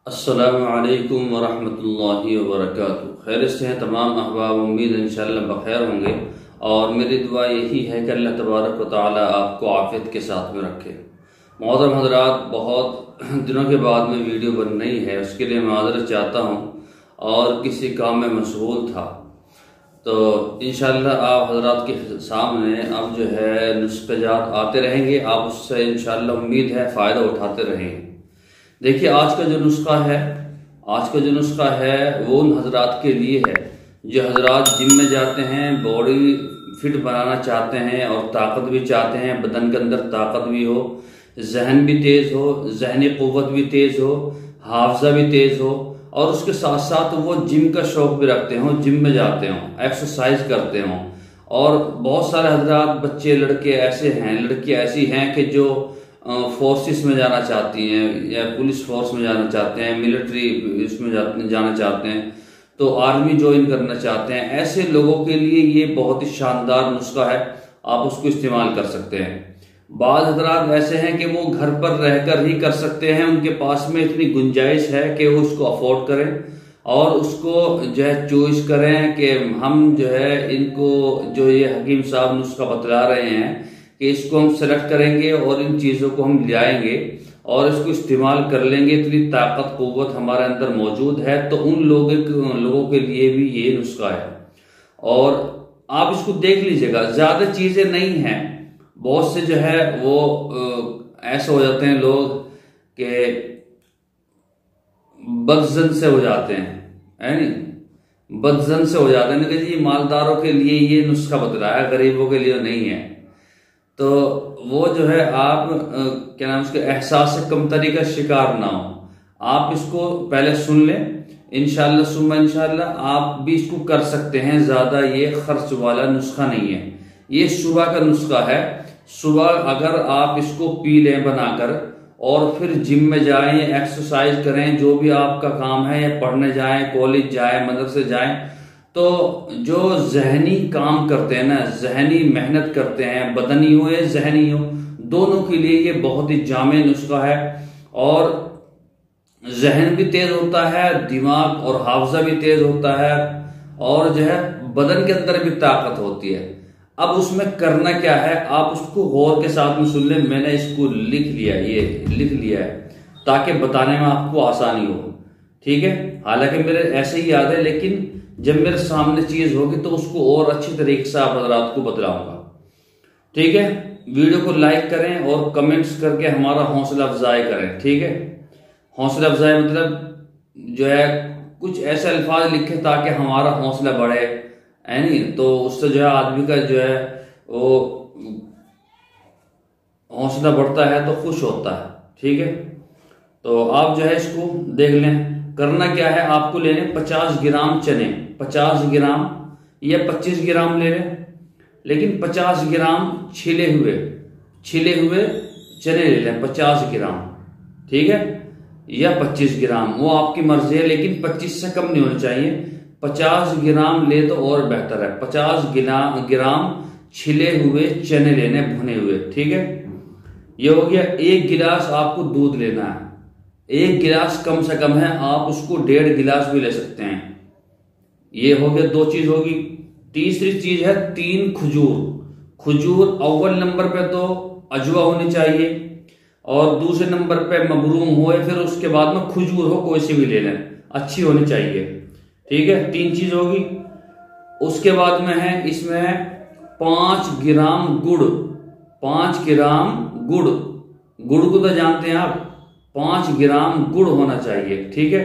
अस्सलामु अलैकुम वरहमतुल्लाहि वबरकातुहू। खैर से हैं तमाम अहबाब, उम्मीद इंशाअल्लाह बखैर होंगे और मेरी दुआ यही है कि अल्लाह तबारक व तआला आपको आफियत के साथ में रखे। मोहतरम हज़रात, बहुत दिनों के बाद में वीडियो बन रही है, उसके लिए माज़रत चाहता हूँ और किसी काम में मशगूल था। तो इंशाअल्लाह आप हज़रात के सामने अब जो है नुस्ख़ाजात आते रहेंगे, आप उससे इंशाअल्लाह उम्मीद है फ़ायदा उठाते रहेंगे। देखिए आज का जो नुस्खा है वो उन हजरात के लिए है जो हजरात जिम में जाते हैं, बॉडी फिट बनाना चाहते हैं और ताकत भी चाहते हैं, बदन के अंदर ताकत भी हो, जहन भी तेज हो, जहनी क़ुव्वत भी तेज हो, हाफजा भी तेज हो और उसके साथ साथ वो जिम का शौक भी रखते हों, जिम में जाते हों, एक्सरसाइज करते हों। और बहुत सारे हजरात, बच्चे, लड़के ऐसे हैं, लड़कियां ऐसी हैं कि जो फोर्सेस में जाना चाहती हैं या पुलिस फोर्स में जाना चाहते हैं, मिलिट्री इसमें जाना चाहते हैं, तो आर्मी ज्वाइन करना चाहते हैं। ऐसे लोगों के लिए ये बहुत ही शानदार नुस्खा है, आप उसको इस्तेमाल कर सकते हैं। बाद हजरात ऐसे हैं कि वो घर पर रहकर ही कर सकते हैं, उनके पास में इतनी गुंजाइश है कि वो उसको अफोर्ड करें और उसको जो है चॉइस करें कि हम जो है इनको जो ये हकीम साहब नुस्खा बतला रहे हैं कि इसको हम सेलेक्ट करेंगे और इन चीज़ों को हम ले आएंगे और इसको इस्तेमाल कर लेंगे। इतनी ताकत क़ुव्वत हमारे अंदर मौजूद है, तो उन लोगों के लिए भी ये नुस्खा है और आप इसको देख लीजिएगा। ज़्यादा चीज़ें नहीं हैं, बहुत से जो है वो ऐसे हो जाते हैं लोग कि बदजन से हो जाते हैं, है नहीं, बदजन से हो जाते हैं कि जी मालदारों के लिए ये नुस्खा बतलाया, गरीबों के लिए नहीं है। तो वो जो है आप क्या नाम उसके एहसास से कमतरी का शिकार ना हो। आप इसको पहले सुन लें, इंशाअल्लाह सुम्मा इंशाअल्लाह आप भी इसको कर सकते हैं। ज़्यादा ये खर्च वाला नुस्खा नहीं है, ये सुबह का नुस्खा है। सुबह अगर आप इसको पी लें बनाकर और फिर जिम में जाएं, एक्सरसाइज करें, जो भी आपका काम है, या पढ़ने जाएं, कॉलेज जाएं, मदरसे जाएं, तो जो जहनी काम करते हैं ना, जहनी मेहनत करते हैं, बदनी हो या जहनी हो, दोनों के लिए ये बहुत ही जामे नुस्खा है और जहन भी तेज होता है, दिमाग और हाफजा भी तेज होता है और जो है बदन के अंदर भी ताकत होती है। अब उसमें करना क्या है, आप उसको गौर के साथ में सुन लें। मैंने इसको लिख लिया, ये लिख लिया है ताकि बताने में आपको आसानी हो, ठीक है। हालांकि मेरे ऐसे ही याद है, लेकिन जब मेरे सामने चीज होगी तो उसको और अच्छी तरीके से आप हजरात को बतलाऊंगा, ठीक है। वीडियो को लाइक करें और कमेंट्स करके हमारा हौसला अफजाई करें, ठीक है। हौसला अफजाई मतलब जो है कुछ ऐसे अल्फाज लिखे ताकि हमारा हौसला बढ़े, है नहीं, तो उससे जो है आदमी का जो है वो हौसला बढ़ता है तो खुश होता है, ठीक है। तो आप जो है इसको देख लें। करना क्या है, आपको लेने 50 ग्राम चने, 50 ग्राम या 25 ग्राम ले लें, लेकिन 50 ग्राम छिले हुए चने ले लें, 50 ग्राम, ठीक है, या 25 ग्राम, वो आपकी मर्जी है, लेकिन 25 से कम नहीं होना चाहिए। 50 ग्राम ले तो और बेहतर है। 50 ग्राम छिले हुए चने लेने, भुने हुए, ठीक है। ये हो गया। 1 गिलास आपको दूध लेना है, 1 गिलास कम से कम है, आप उसको 1.5 गिलास भी ले सकते हैं। ये हो गया, 2 चीज होगी। तीसरी चीज है 3 खजूर। अव्वल नंबर पे तो अजवा होनी चाहिए और दूसरे नंबर पे मबरूम हो, फिर उसके बाद में खजूर हो, कोई सी भी ले लें, अच्छी होनी चाहिए, ठीक है। 3 चीज होगी। उसके बाद में है इसमें 5 ग्राम गुड़, 5 ग्राम गुड़ को तो जानते हैं आप, 5 ग्राम गुड़ होना चाहिए, ठीक है।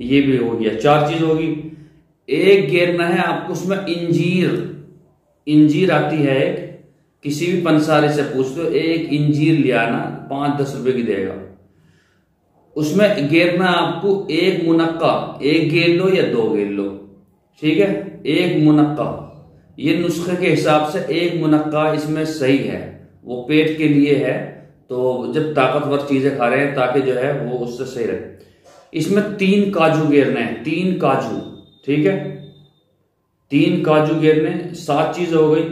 ये भी हो गया, 4 चीज होगी। 1 घेरना है आपको उसमें इंजीर आती है, किसी भी पंसारी से पूछ लो, 1 इंजीर ले आना, 5-10 रुपए की देगा। उसमें घेरना आपको 1 मुनक्का, 1 घेर लो या 2 घेर लो, ठीक है, 1 मुनक्का। ये नुस्खे के हिसाब से 1 मुनक्का इसमें सही है, वो पेट के लिए है, तो जब ताकतवर चीजें खा रहे हैं ताकि जो है वो उससे सही रहे। इसमें 3 काजू घेरने हैं, 3 काजू, ठीक है, 3 काजू घेरने, 7 चीज हो गई।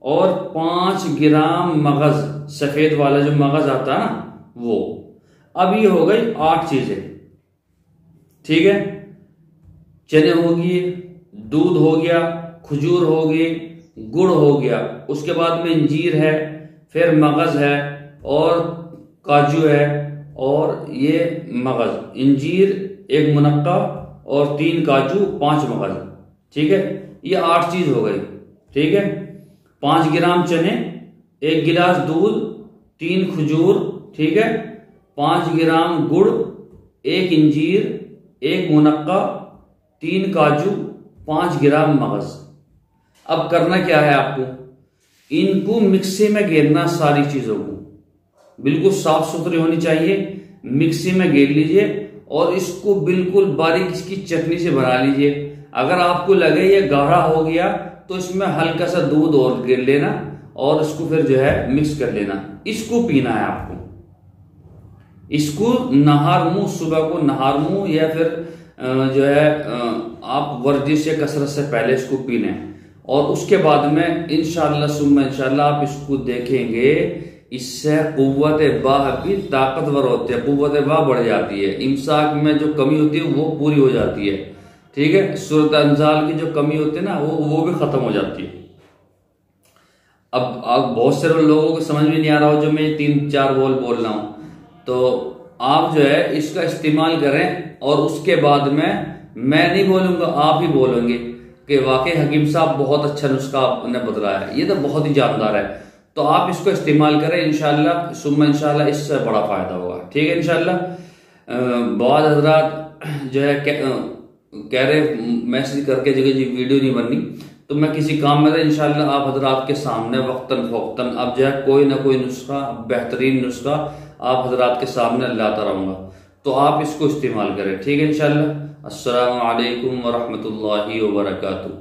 और 5 ग्राम मगज, सफेद वाला जो मगज आता है ना वो। अब ये हो गई 8 चीजें, ठीक है, चने हो गए, दूध हो गया, खजूर हो गई, गुड़ हो गया, उसके बाद में अंजीर है, फिर मगज है और काजू है, और ये मगज, अंजीर, एक मुनक्का और 3 काजू, 5 मगज। ठीक है, ये 8 चीज हो गई। ठीक है, 5 ग्राम चने, 1 गिलास दूध, 3 खजूर, ठीक है, 5 ग्राम गुड़, 1 इंजीर, 1 मुनक्का, 3 काजू, 5 ग्राम मगज। अब करना क्या है आपको, इनको मिक्सी में घेरना, सारी चीजों को बिल्कुल साफ सुथरी होनी चाहिए, मिक्सी में घेर लीजिए और इसको बिल्कुल बारीक इसकी चटनी से बना लीजिए। अगर आपको लगे ये गाढ़ा हो गया तो इसमें हल्का सा दूध और गिर लेना और इसको फिर जो है मिक्स कर लेना। इसको पीना है आपको, इसको नहार मुंह, सुबह को नहार मुंह या फिर जो है आप वर्जिश या कसरत से पहले इसको पीने, और उसके बाद में इंशाअल्लाह सुम्मा इंशाअल्लाह आप इसको देखेंगे, इससे कुव्वत बाह भी ताकतवर होती है, कुव्वत बाह बढ़ जाती है, इमसाक में जो कमी होती है वो पूरी हो जाती है। ठीक है, सूरत अंजाल की जो कमी होती है ना वो भी खत्म हो जाती है। अब बहुत सारे लोगों को समझ में नहीं आ रहा हो जो मैं 3-4 बोल रहा हूं, तो आप जो है इसका इस्तेमाल करें और उसके बाद में मैं नहीं बोलूंगा, आप ही बोलेंगे कि वाकई हकीम साहब बहुत अच्छा नुस्खा आपने बतलाया है, ये तो बहुत ही जानदार है। तो आप इसको इस्तेमाल करें, इंशाल्लाह सुम्मा इंशाल्लाह इससे बड़ा फायदा होगा। ठीक है, इंशाल्लाह। बहुत हजरात जो है कह रहे मैसेज करके जगह जी वीडियो नहीं बननी, तो मैं किसी काम में था, इंशाल्लाह आप हजरात के सामने वक्तन फौक्तन अब जो है कोई ना कोई नुस्खा, बेहतरीन नुस्खा आप हजरात के सामने लाता रहूंगा, तो आप इसको इस्तेमाल करें। ठीक है, इंशाल्लाह। अस्सलामु अलैकुम वरहमतुल्लाहि वबरकातुहू।